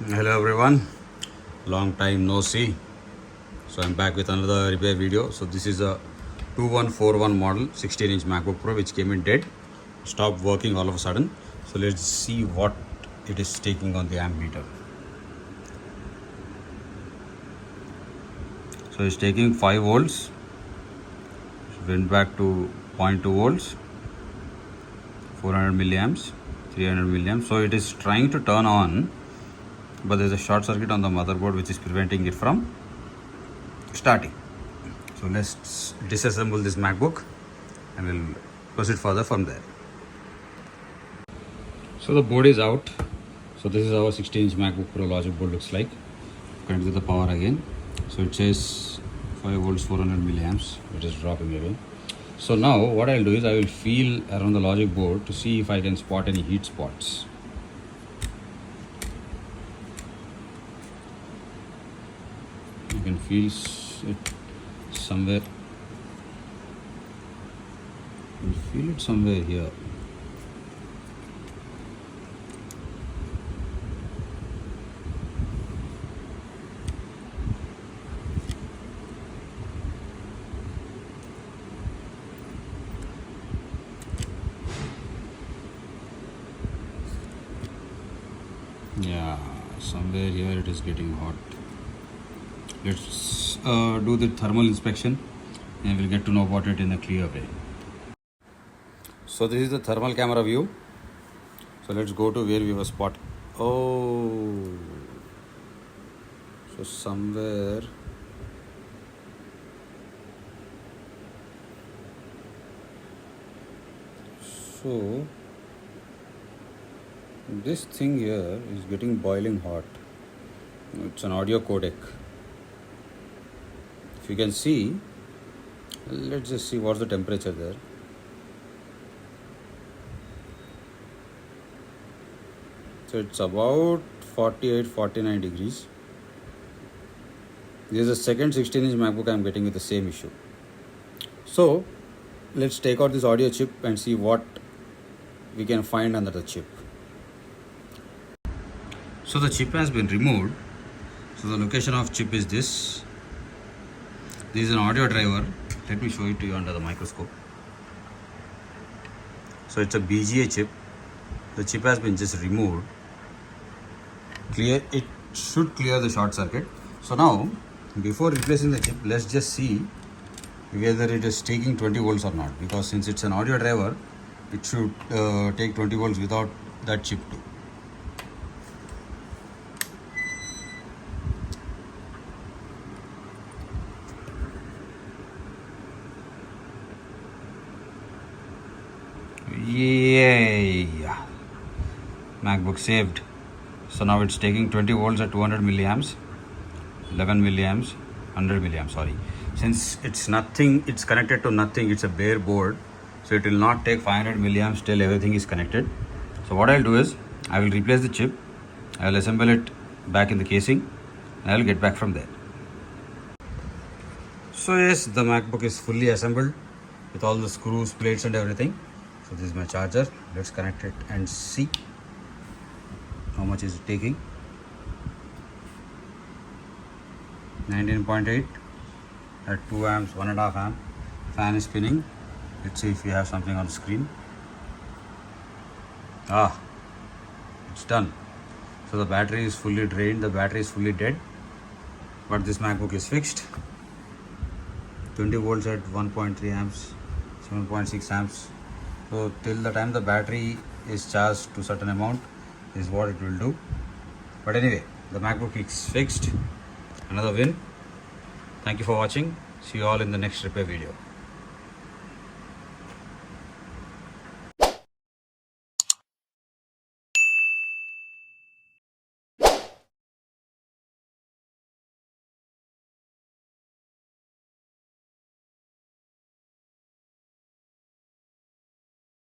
Hello everyone, long time no see. So I'm back with another repair video. So this is a 2141 model 16-inch MacBook Pro which came in dead, stopped working all of a sudden. So let's see what it is taking on the amp meter. So it's taking 5 volts, went back to 0.2 volts, 400 milliamps, 300 milliamps. So it is trying to turn on, but there's a short circuit on the motherboard which is preventing it from starting. So let's disassemble this MacBook and we'll proceed further from there. So the board is out. So this is our 16-inch MacBook Pro Logicboard looks like. Connect to the power again. So it says 5 volts 400 milliamps. It is dropping away. So now what I'll do is I will feel around the Logicboard to see if I can spot any heat spots. You can feel it somewhere. You feel it somewhere here. Yeah, somewhere here it is getting hot. Let's do the thermal inspection and we'll get to know about it in a clear way. So this is the thermal camera view. So let's go to where we were spot. Oh, so somewhere so this thing here is getting boiling hot. It's an audio codec. If you can see, let's just see what's the temperature there. So it's about 48-49 degrees. This is the second 16-inch MacBook I'm getting with the same issue. So let's take out this audio chip and see what we can find under the chip. So the chip has been removed. So the location of chip is this. This is an audio driver. Let me show it to you under the microscope. So it's a BGA chip. The chip has been just removed. It should clear the short circuit. So now, before replacing the chip, let's just see whether it is taking 20 volts or not. Because since it's an audio driver, it should take 20 volts without that chip too. Yeah, MacBook saved. So now it's taking 20 volts at 200 milliamps, 11 milliamps, 100 milliamps, sorry. Since it's nothing, it's connected to nothing, it's a bare board, so it will not take 500 milliamps till everything is connected. So what I'll do is, I will replace the chip, I will assemble it back in the casing, and I will get back from there. So yes, the MacBook is fully assembled with all the screws, plates and everything. So this is my charger. Let's connect it and see how much is it taking. 19.8 at 2 amps, 1.5 amp. Fan is spinning. Let's see if we have something on the screen. It's done. So the battery is fully drained. The battery is fully dead. But this MacBook is fixed. 20 volts at 1.3 amps, 7.6 amps. So till the time the battery is charged to certain amount is what it will do. But anyway, the MacBook is fixed. Another win. Thank you for watching. See you all in the next repair video.